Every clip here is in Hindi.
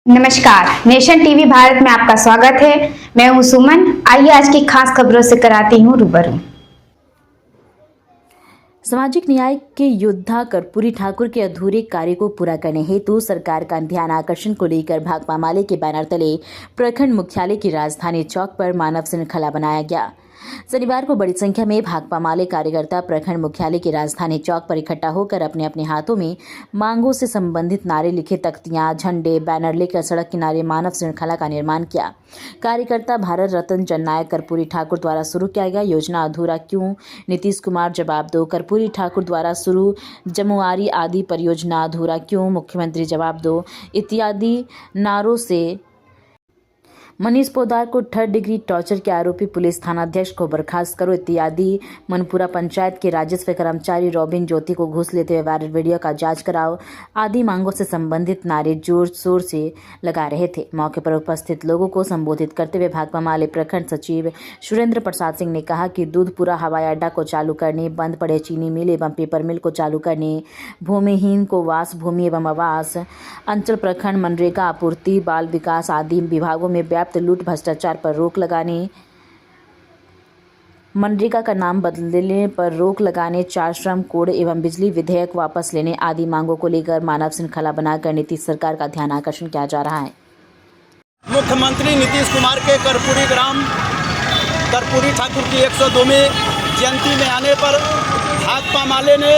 नमस्कार, नेशन टीवी भारत में आपका स्वागत है। मैं हूं सुमन। आइए आज की खास खबरों से कराती हूं रूबरू। सामाजिक न्याय के योद्धा कर्पूरी ठाकुर के अधूरे कार्य को पूरा करने हेतु सरकार का ध्यान आकर्षण को लेकर भाकपा माले के बैनर तले प्रखंड मुख्यालय की राजधानी चौक पर मानव श्रृंखला बनाया गया। शनिवार को बड़ी संख्या में भाकपा माले कार्यकर्ता प्रखंड मुख्यालय की राजधानी चौक पर इकट्ठा होकर अपने अपने हाथों में मांगों से संबंधित नारे लिखे तख्तियां, झंडे, बैनर लेकर सड़क किनारे मानव श्रृंखला का निर्माण किया। कार्यकर्ता भारत रत्न जननायक कर्पूरी ठाकुर द्वारा शुरू किया गया योजना अधूरा क्यों, नीतीश कुमार जवाब दो, कर्पूरी ठाकुर द्वारा शुरू जमुआरी आदि परियोजना अधूरा क्यों, मुख्यमंत्री जवाब दो इत्यादि नारों से मनीष पोद्दार को 3rd डिग्री टॉर्चर के आरोपी पुलिस थानाध्यक्ष को बर्खास्त करो इत्यादि, मनपुरा पंचायत के राजस्व कर्मचारी रॉबिन ज्योति को घूस लेते हुए वायरल वीडियो का जांच कराओ आदि मांगों से संबंधित नारे जोर शोर से लगा रहे थे। मौके पर उपस्थित लोगों को संबोधित करते हुए भाकपा माले प्रखंड सचिव सुरेंद्र प्रसाद सिंह ने कहा कि दूधपुरा हवाई अड्डा को चालू करने, बंद पड़े चीनी मिल एवं पेपर मिल को चालू करने, भूमिहीन को वास भूमि एवं आवास, अंचल प्रखंड मनरेगा आपूर्ति, बाल विकास आदि विभागों में लूट भ्रष्टाचार पर रोक लगाने, मनरेगा का नाम बदलने पर रोक लगाने, 4 श्रम कोड एवं बिजली विधेयक वापस लेने आदि मांगों को लेकर मानव श्रृंखला बनाकर नीतीश सरकार का ध्यान आकर्षण किया जा रहा है। मुख्यमंत्री नीतीश कुमार के कर्पूरी ठाकुर की 102वीं जयंती में आने पर भाकपा माले ने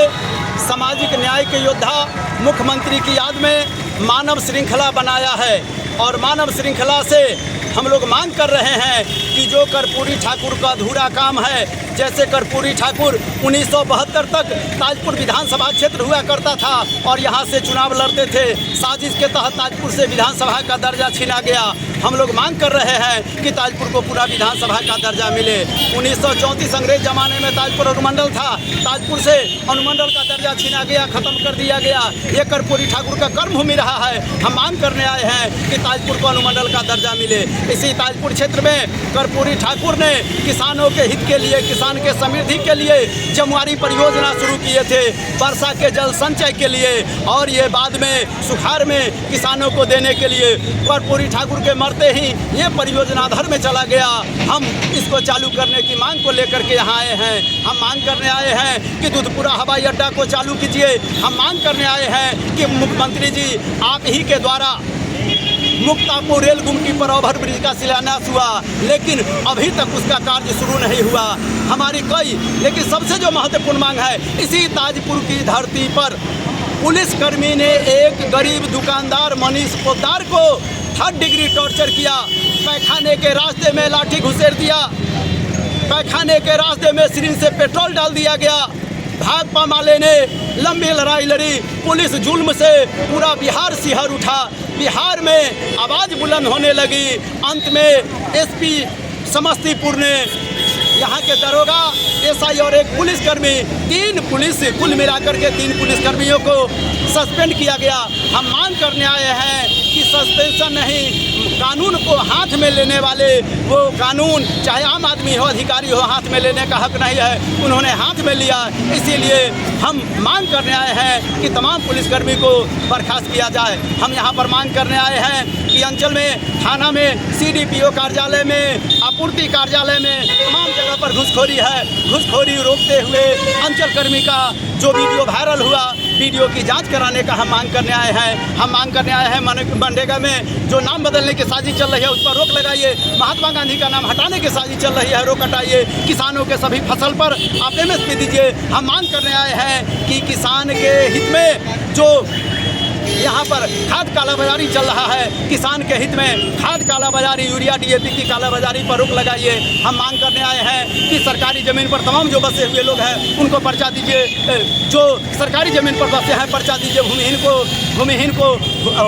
सामाजिक न्याय के योद्धा मुख्यमंत्री की याद में मानव श्रृंखला बनाया है और मानव श्रृंखला से हम लोग मांग कर रहे हैं कि जो कर्पूरी ठाकुर का अधूरा काम है, जैसे कर्पूरी ठाकुर 1972 तक ताजपुर विधानसभा क्षेत्र हुआ करता था और यहाँ से चुनाव लड़ते थे। साजिश के तहत ताजपुर से विधानसभा का दर्जा छीना गया। हम लोग मांग कर रहे हैं कि ताजपुर को पूरा विधानसभा का दर्जा मिले। 1934 अंग्रेज जमाने में ताजपुर अनुमंडल था, ताजपुर से अनुमंडल का दर्जा छीना गया, खत्म कर दिया गया। ये कर्पूरी ठाकुर का कर्मभूमि रहा है। हम मांग करने आए हैं कि ताजपुर को अनुमंडल का दर्जा मिले। इसी ताजपुर क्षेत्र में कर्पूरी ठाकुर ने किसानों के हित के लिए, किसान के समृद्धि के लिए जमुआरी परियोजना शुरू किए थे, वर्षा के जल संचय के लिए और ये बाद में सुखाड़ में किसानों को देने के लिए। कर्पूरी ठाकुर के मरते ही ये परियोजना धर में चला गया। हम इसको चालू करने की मांग को लेकर के यहाँ आए हैं। हम मांग करने आए हैं कि दूधपुरा हवाई अड्डा को चालू कीजिए। हम मांग करने आए हैं कि मुख्यमंत्री जी आप ही के द्वारा मुक्तापुर रेल गुमटी पर ओवर ब्रिज का शिलान्यास हुआ, लेकिन अभी तक उसका कार्य शुरू नहीं हुआ। हमारी लेकिन सबसे जो महत्वपूर्ण मांग है, इसी ताजपुर की धरती पर पुलिसकर्मी ने एक गरीब दुकानदार मनीष पोद्दार को 3rd डिग्री टॉर्चर किया। पैखाने के रास्ते में लाठी घुसेड़ दिया, पैखाने के रास्ते में सिरिंज से पेट्रोल डाल दिया गया। भाकपा माले ने लंबी लड़ाई लड़ी, पुलिस जुल्म से पूरा बिहार सिहर उठा, बिहार में आवाज़ बुलंद होने लगी। अंत में एसपी समस्तीपुर ने यहाँ के दरोगा, एसआई और एक पुलिसकर्मी, 3 पुलिस कुल मिलाकर के 3 पुलिसकर्मियों को सस्पेंड किया गया। हम मांग करने आए हैं कि सस्पेंशन नहीं, कानून को हाथ में लेने वाले वो कानून, चाहे आम आदमी हो, अधिकारी हो, हाथ में लेने का हक नहीं है, उन्होंने हाथ में लिया। इसीलिए हम मांग करने आए हैं कि तमाम पुलिसकर्मी को बर्खास्त किया जाए। हम यहाँ पर मांग करने आए हैं कि अंचल में, थाना में, CDPO कार्यालय में, आपूर्ति कार्यालय में, तमाम जगह पर घूसखोरी है। घूसखोरी रोकते हुए अंचल कर्मी का जो वीडियो वायरल हुआ, वीडियो की जांच कराने का हम मांग करने आए हैं। हम मांग करने आए हैं मनरेगा में जो नाम बदलने की साजिश चल रही है उस पर रोक लगाइए। महात्मा गांधी का नाम हटाने की साजिश चल रही है, रोक हटाइए। किसानों के सभी फसल पर आप MSP दीजिए। हम मांग करने आए हैं कि किसान के हित में जो यहाँ पर खाद कालाबाजारी चल रहा है, किसान के हित में खाद कालाबाजारी, यूरिया DAP की कालाबाजारी पर रोक लगाइए। हम मांग करने आए हैं कि सरकारी ज़मीन पर तमाम जो बसे हुए लोग हैं उनको पर्चा दीजिए, जो सरकारी ज़मीन पर बसे हैं पर्चा दीजिए, भूमिहीन को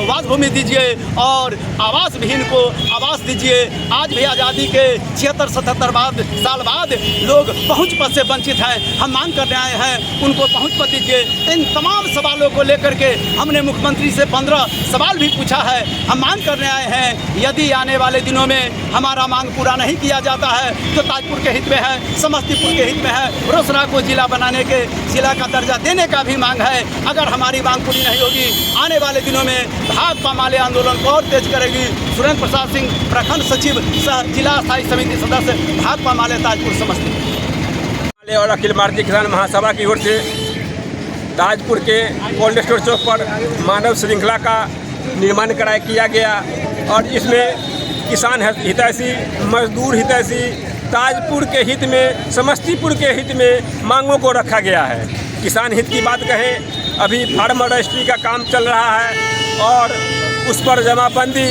वास भूमि दीजिए और आवास विहीन को आवास दीजिए। आज भी आज़ादी के 76-77 साल बाद लोग पहुँच पद से वंचित हैं। हम मांग करने आए हैं उनको पहुँच पद दीजिए। इन तमाम सवालों को लेकर के हमने मुख्यमंत्री मुख्यमंत्री से 15 सवाल भी पूछा है। हम मांग करने आए हैं, यदि आने वाले दिनों में हमारा मांग पूरा नहीं किया जाता है तो ताजपुर के हित में है, समस्तीपुर के हित में है, रोसड़ा को जिला बनाने के जिला का दर्जा देने का भी मांग है। अगर हमारी मांग पूरी नहीं होगी, आने वाले दिनों में भाकपा माले आंदोलन को और तेज करेगी। सुरेंद्र प्रसाद सिंह, प्रखंड सचिव सह जिला स्थायी समिति सदस्य, भाकपा माले ताजपुर समस्तीपुर। और अखिल भारतीय किसान महासभा की ओर से ताजपुर के कोल्ड स्टोर चौक पर मानव श्रृंखला का निर्माण किया गया और इसमें किसान हितैषी, मजदूर हितैषी, ताजपुर के हित में, समस्तीपुर के हित में मांगों को रखा गया है। किसान हित की बात कहें, अभी फार्मर रजिस्ट्री का काम चल रहा है और उस पर जमाबंदी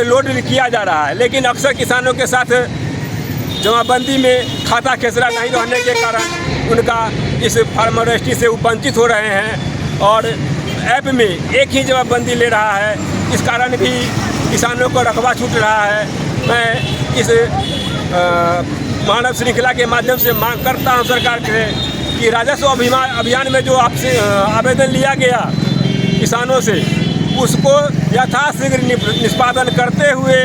लोड किया जा रहा है, लेकिन अक्सर किसानों के साथ जमाबंदी में खाता खेसरा नहीं रहने के कारण उनका इस फार्मर रजिस्ट्री से वंचित हो रहे हैं और ऐप में एक ही जमाबंदी ले रहा है। इस कारण भी किसानों को रकबा छूट रहा है। मैं इस मानव श्रृंखला के माध्यम से मांग करता हूं सरकार से कि राजस्व अभियान में जो आपसे आवेदन लिया गया किसानों से, उसको यथाशीघ्र निष्पादन करते हुए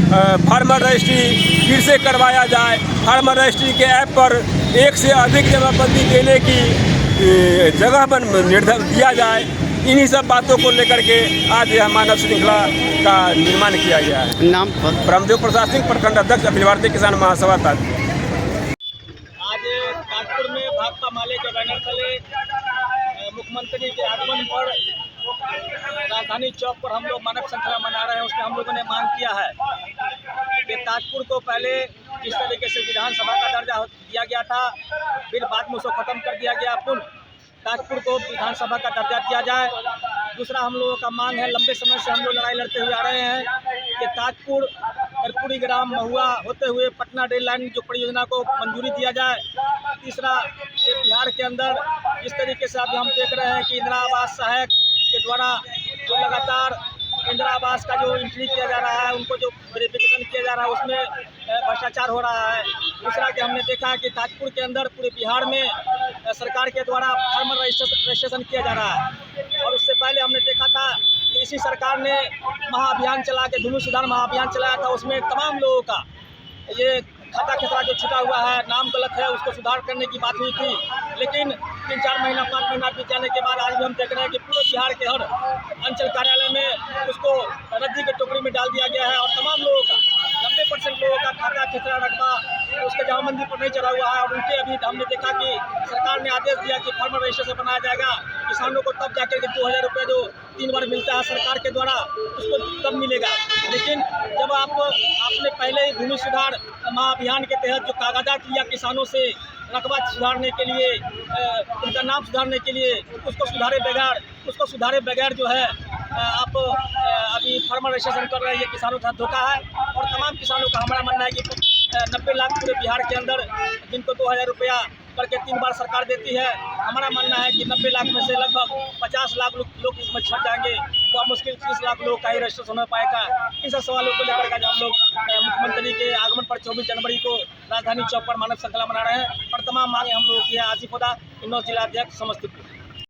फार्मर रजिस्ट्री फिर से करवाया जाए। फार्मर रजिस्ट्री के ऐप पर एक से अधिक जमाबंदी देने की जगह निर्धारित दिया जाए। इन्हीं सब बातों को लेकर के आज यह मानव श्रृंखला का निर्माण किया गया है। नाम ब्रह्मदेव प्रसाद सिंह, प्रखंड अध्यक्ष, अखिल भारतीय किसान महासभा ताजपुर। आज ताजपुर में भाकपा माले के बैनर तले मुख्यमंत्री के आगमन पर राजधानी चौक पर हम लोग मानव श्रृंखला मना रहे हैं। उसमें हम लोगों ने मांग किया है कि ताजपुर को पहले जिस तरीके से विधानसभा का दर्जा दिया गया था, फिर बाद में उसको खत्म कर दिया गया, पुनः ताजपुर को विधानसभा का दर्जा दिया जाए। दूसरा हम लोगों का मांग है, लंबे समय से हम लोग लड़ाई लड़ते हुए आ रहे हैं कि ताजपुर कर्पूरी ग्राम महुआ होते हुए पटना रेल लाइन जो परियोजना को मंजूरी दिया जाए। तीसरा, बिहार के अंदर जिस तरीके से अभी हम देख रहे हैं कि इंदिरा आवास सहायक के द्वारा जो लगातार इंदिरा आवास का जो एंट्री किया जा रहा है, उनको जो वेरिफिकेशन किया जा रहा है, उसमें भ्रष्टाचार हो रहा है। दूसरा कि हमने देखा है कि ताजपुर के अंदर पूरे बिहार में सरकार के द्वारा फार्मर रजिस्ट्रेशन किया जा रहा है। और उससे पहले हमने देखा था कि इसी सरकार ने महाअभियान चला के भूमि सुधार महाअभियान चलाया था। उसमें तमाम लोगों का ये खाता खेसरा जो छुटा हुआ है, नाम गलत है, उसको सुधार करने की बात हुई थी। लेकिन 3-4 महीना 5 महीना बीत जाने के बाद आज भी हम देख रहे हैं कि पूरे बिहार के हर अंचल कार्यालय में उसको रद्दी के टोकरी में डाल दिया गया है और तमाम लोगों का 90% लोगों का खाता खेसरा रकबा उसके जमाबंदी पर नहीं चढ़ा हुआ है। और उनके अभी हमने देखा कि सरकार ने आदेश दिया कि फार्मर रजिस्ट्रेशन बनाया जाएगा। किसानों को तब जाकर के 2000 रुपये जो 3 बार मिलता है सरकार के द्वारा, उसको तब मिलेगा। लेकिन जब आपने पहले ही भूमि सुधार महाअभियान के तहत जो कागजात लिया किसानों से रकबा सुधारने के लिए, उनका नाम सुधारने के लिए, उसको सुधारे बगैर जो है आप अभी फार्मर रजिस्ट्रेशन कर रहे हैं, ये किसानों के साथ धोखा है। और तमाम किसानों का हमारा मानना है कि 90 लाख पूरे बिहार के अंदर जिनको 2000 रुपया करके 3 बार सरकार देती है, हमारा मानना है कि 90 लाख में से लगभग 50 लाख लोग इसमें छट जाएंगे। तो मुश्किल 30 लाख लोग का ही रजिस्ट्रेशन हो पाएगा। इन सब सवालों को लेकर के हम लोग मुख्यमंत्री के आगमन पर 24 जनवरी को राजधानी चौक पर मानव श्रृंखला मना रहे हैं और तमाम मांगे हम लोग की है। आसिफ हुदा, इन्नौर जिला अध्यक्ष, समस्तीपुर।